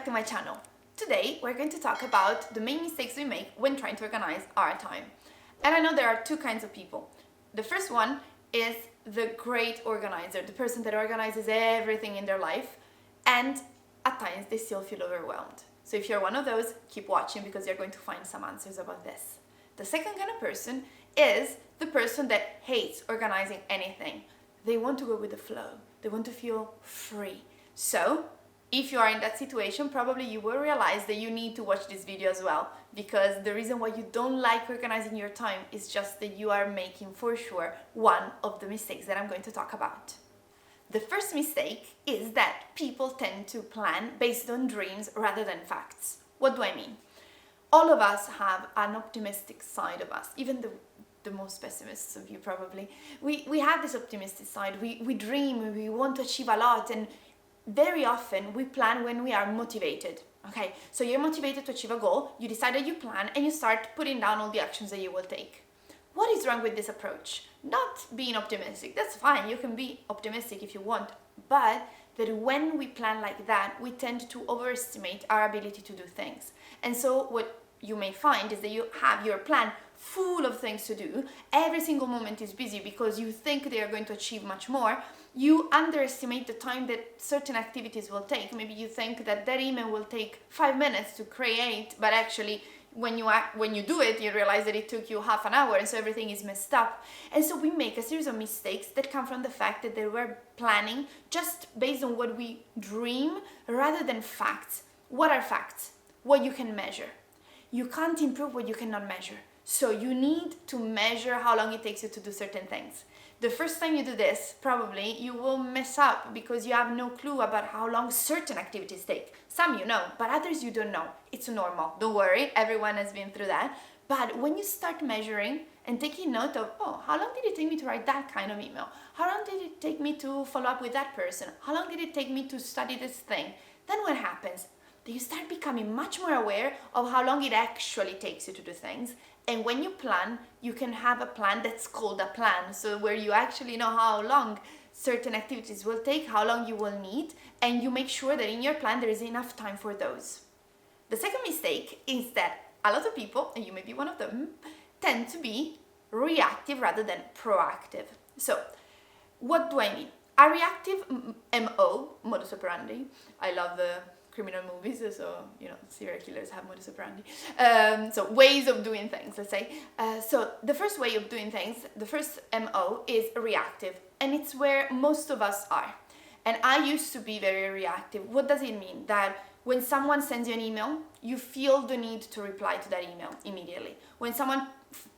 to my channel. Today we're going to talk about the main mistakes we make when trying to organize our time. And I know there are two kinds of people. The first one is the great organizer, the person that organizes everything in their life, and at times they still feel overwhelmed. So if you're one of those, keep watching because you're going to find some answers about this. The second kind of person is the person that hates organizing anything. They want to go with the flow. They want to feel free. So if you are in that situation, probably you will realize that you need to watch this video as well, because the reason why you don't like organizing your time is just that you are making, for sure, one of the mistakes that I'm going to talk about. The first mistake is that people tend to plan based on dreams rather than facts. What do I mean? All of us have an optimistic side of us, even the most pessimists of you probably. We have this optimistic side. We dream, we want to achieve a lot, and very often we plan when we are motivated. Okay, so you're motivated to achieve a goal, you decide that you plan, and you start putting down all the actions that you will take. What is wrong with this approach? Not being optimistic, that's fine, you can be optimistic if you want, but that when we plan like that, we tend to overestimate our ability to do things. And so what you may find is that you have your plan full of things to do, every single moment is busy because you think they are going to achieve much more. You underestimate the time that certain activities will take. Maybe you think that email will take 5 minutes to create, but actually when you do it, you realize that it took you half an hour, and so everything is messed up. And so we make a series of mistakes that come from the fact that they were planning just based on what we dream rather than facts. What are facts? What you can measure. You can't improve what you cannot measure. So you need to measure how long it takes you to do certain things. The first time you do this, probably you will mess up because you have no clue about how long certain activities take. Some you know, but others you don't know. It's normal. Don't worry, everyone has been through that. But when you start measuring and taking note of, oh, how long did it take me to write that kind of email? How long did it take me to follow up with that person? How long did it take me to study this thing? Then what happens? You start becoming much more aware of how long it actually takes you to do things. And when you plan, you can have a plan that's called a plan. So where you actually know how long certain activities will take, how long you will need, and you make sure that in your plan there is enough time for those. The second mistake is that a lot of people, and you may be one of them, tend to be reactive rather than proactive. So what do I mean? A reactive MO, modus operandi, I love criminal movies, so serial killers have modus operandi. So ways of doing things, let's say. So the first way of doing things, the first MO is reactive, and it's where most of us are. And I used to be very reactive. What does it mean? That when someone sends you an email, you feel the need to reply to that email immediately. When someone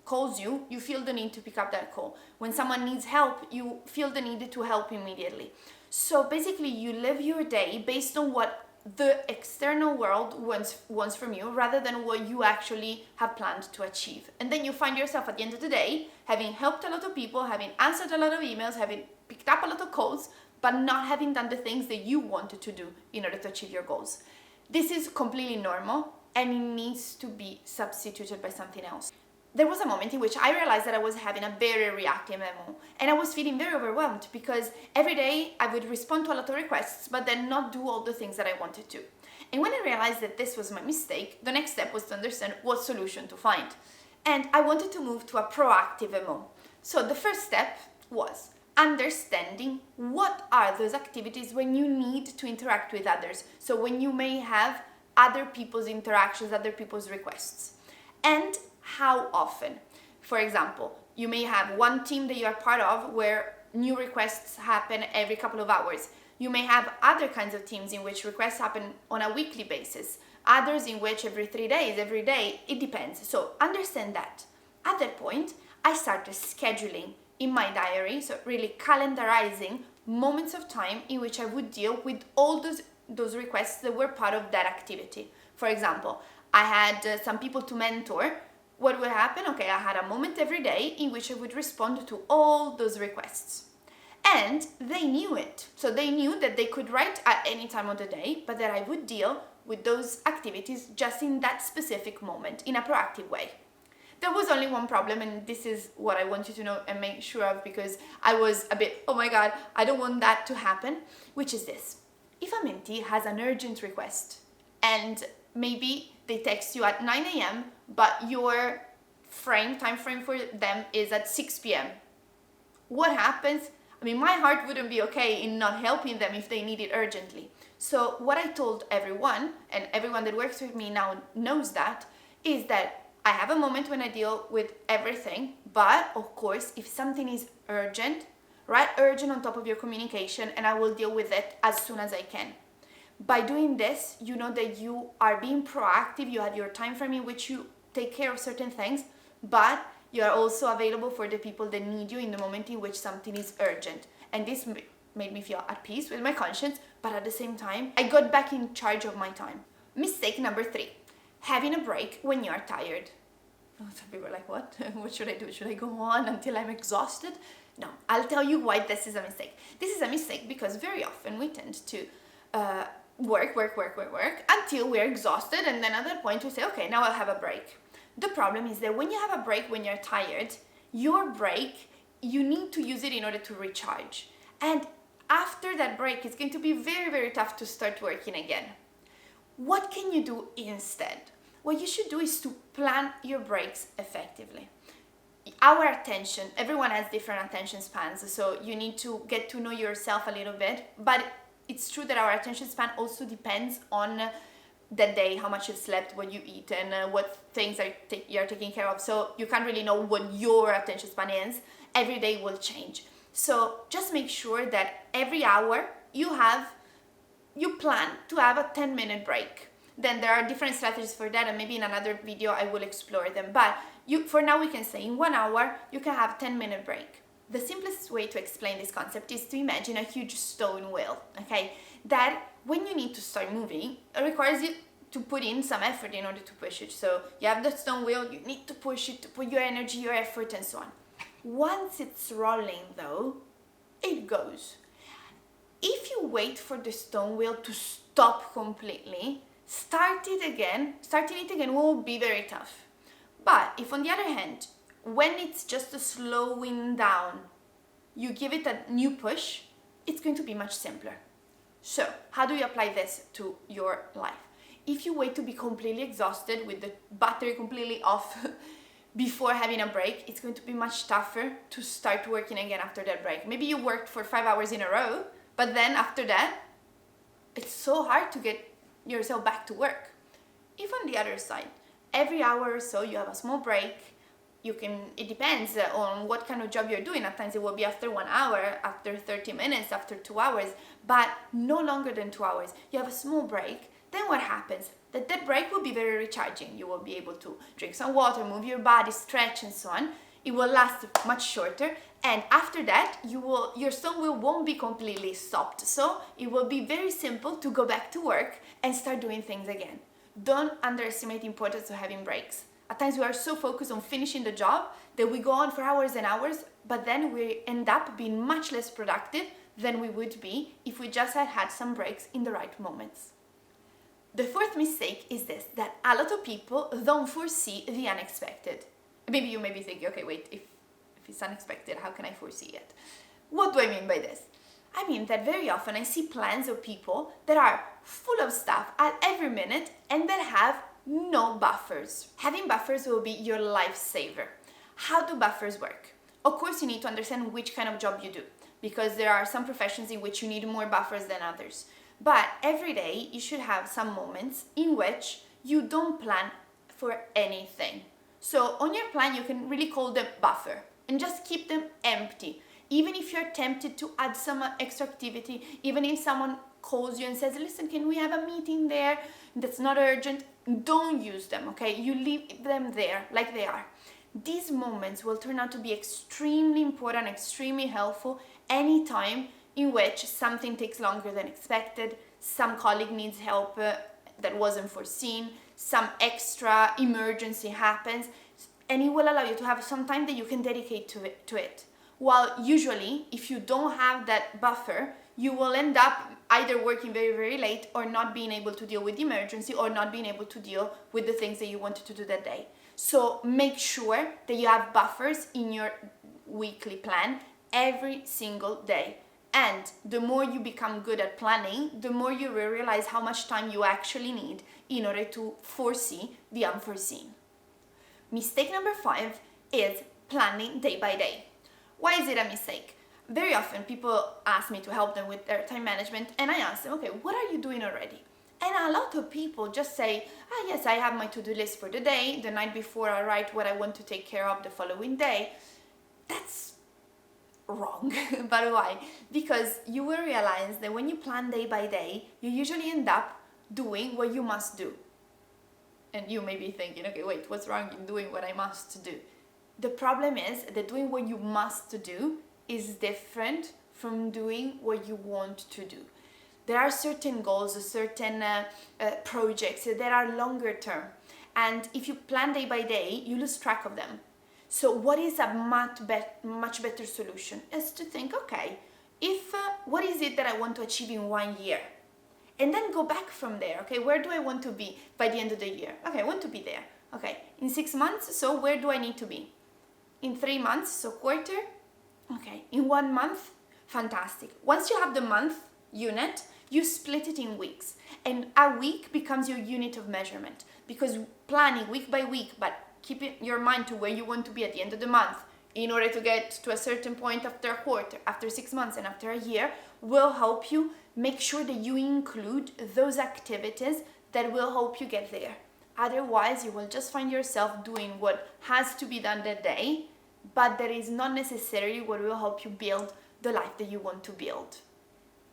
calls you, you feel the need to pick up that call. When someone needs help, you feel the need to help immediately. So basically, you live your day based on what the external world wants from you rather than what you actually have planned to achieve. And then you find yourself at the end of the day having helped a lot of people, having answered a lot of emails, having picked up a lot of calls, but not having done the things that you wanted to do in order to achieve your goals. This is completely normal, and it needs to be substituted by something else. There was a moment in which I realized that I was having a very reactive MO, and I was feeling very overwhelmed because every day I would respond to a lot of requests but then not do all the things that I wanted to. And when I realized that this was my mistake, the next step was to understand what solution to find. And I wanted to move to a proactive MO. So the first step was understanding what are those activities when you need to interact with others. So when you may have other people's interactions, other people's requests. And how often. For example, you may have one team that you are part of where new requests happen every couple of hours. You may have other kinds of teams in which requests happen on a weekly basis, others in which every 3 days, every day, it depends. So understand that. At that point, I started scheduling in my diary, so really calendarizing moments of time in which I would deal with all those requests that were part of that activity. For example, I had some people to mentor. What would happen? Okay, I had a moment every day in which I would respond to all those requests. And they knew it. So they knew that they could write at any time of the day, but that I would deal with those activities just in that specific moment in a proactive way. There was only one problem, and this is what I want you to know and make sure of, because I was a bit, oh my God, I don't want that to happen, which is this. If a mentee has an urgent request, and maybe they text you at 9 a.m., but your time frame for them is at 6 p.m. What happens? I mean, my heart wouldn't be okay in not helping them if they need it urgently. So what I told everyone, and everyone that works with me now knows that, is that I have a moment when I deal with everything, but of course, if something is urgent, write urgent on top of your communication and I will deal with it as soon as I can. By doing this, you know that you are being proactive, you have your time frame in which you take care of certain things, but you are also available for the people that need you in the moment in which something is urgent. And this made me feel at peace with my conscience, but at the same time, I got back in charge of my time. Mistake number 3, having a break when you are tired. Some people are like, what? What should I do? Should I go on until I'm exhausted? No, I'll tell you why this is a mistake. This is a mistake because very often we tend to work until we're exhausted, and then at that point we say, okay, now I'll have a break. The problem is that when you have a break when you're tired, your break, you need to use it in order to recharge. And after that break, it's going to be very, very tough to start working again. What can you do instead? What you should do is to plan your breaks effectively. Our attention, everyone has different attention spans, so you need to get to know yourself a little bit, but it's true that our attention span also depends on that day, how much you've slept, what you eat, and what things you're taking care of. So you can't really know what your attention span is. Every day will change. So just make sure that every hour you plan to have a 10-minute break. Then there are different strategies for that, and maybe in another video I will explore them. But for now we can say in 1 hour you can have a 10-minute break. The simplest way to explain this concept is to imagine a huge stone wheel, okay? That when you need to start moving, it requires you to put in some effort in order to push it. So you have the stone wheel, you need to push it, to put your energy, your effort, and so on. Once it's rolling though, it goes. If you wait for the stone wheel to stop completely, starting it again will be very tough. But if on the other hand, when it's just a slowing down, you give it a new push, it's going to be much simpler. So how do you apply this to your life? If you wait to be completely exhausted with the battery completely off before having a break, it's going to be much tougher to start working again after that break. Maybe you worked for 5 hours in a row, but then after that, it's so hard to get yourself back to work. If on the other side, every hour or so you have a small break, it depends on what kind of job you're doing. At times it will be after 1 hour, after 30 minutes, after 2 hours, but no longer than 2 hours. You have a small break, then what happens? That break will be very recharging. You will be able to drink some water, move your body, stretch, and so on. It will last much shorter, and after that, your stone wheel won't be completely stopped. So it will be very simple to go back to work and start doing things again. Don't underestimate the importance of having breaks. At times we are so focused on finishing the job that we go on for hours and hours, but then we end up being much less productive than we would be if we just had some breaks in the right moments. The fourth mistake is this, that a lot of people don't foresee the unexpected. Maybe you may be thinking, okay, wait, if it's unexpected, how can I foresee it? What do I mean by this? I mean that very often I see plans of people that are full of stuff at every minute and that have no buffers. Having buffers will be your lifesaver. How do buffers work? Of course, you need to understand which kind of job you do, because there are some professions in which you need more buffers than others. But every day you should have some moments in which you don't plan for anything. So on your plan, you can really call them buffer and just keep them empty. Even if you're tempted to add some extra activity, even if someone calls you and says, listen, can we have a meeting there that's not urgent? Don't use them, okay? You leave them there like they are. These moments will turn out to be extremely important, extremely helpful anytime in which something takes longer than expected, some colleague needs help that wasn't foreseen, some extra emergency happens, and it will allow you to have some time that you can dedicate to it. While usually, if you don't have that buffer, you will end up either working very, very late or not being able to deal with the emergency or not being able to deal with the things that you wanted to do that day. So make sure that you have buffers in your weekly plan every single day. And the more you become good at planning, the more you will realize how much time you actually need in order to foresee the unforeseen. Mistake number 5 is planning day by day. Why is it a mistake? Very often people ask me to help them with their time management, and I ask them, okay, what are you doing already? And a lot of people just say, yes, I have my to-do list for the day. The night before I write what I want to take care of the following day. That's wrong. But why? Because you will realize that when you plan day by day, you usually end up doing what you must do. And you may be thinking, okay, wait, what's wrong in doing what I must do? The problem is that doing what you must do is different from doing what you want to do. There are certain goals, certain projects that are longer term. And if you plan day by day, you lose track of them. So what is a much better solution is to think, okay, what is it that I want to achieve in 1 year? And then go back from there. Okay, where do I want to be by the end of the year? Okay, I want to be there. Okay, in 6 months, so where do I need to be? In 3 months, so quarter. Okay, in 1 month, fantastic. Once you have the month unit, you split it in weeks. And a week becomes your unit of measurement, because planning week by week, but keeping your mind to where you want to be at the end of the month in order to get to a certain point after a quarter, after 6 months, and after a year, will help you make sure that you include those activities that will help you get there. Otherwise, you will just find yourself doing what has to be done that day, but that is not necessarily what will help you build the life that you want to build.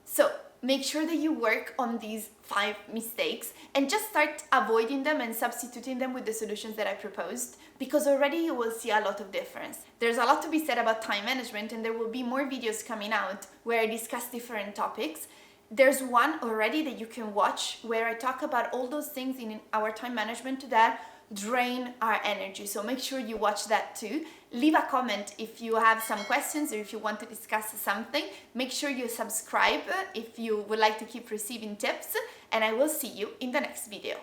So make sure that you work on these 5 mistakes and just start avoiding them and substituting them with the solutions that I proposed, because already you will see a lot of difference. There's a lot to be said about time management, and there will be more videos coming out where I discuss different topics. There's one already that you can watch where I talk about all those things in our time management that drain our energy. So make sure you watch that too. Leave a comment if you have some questions or if you want to discuss something. Make sure you subscribe if you would like to keep receiving tips, and I will see you in the next video.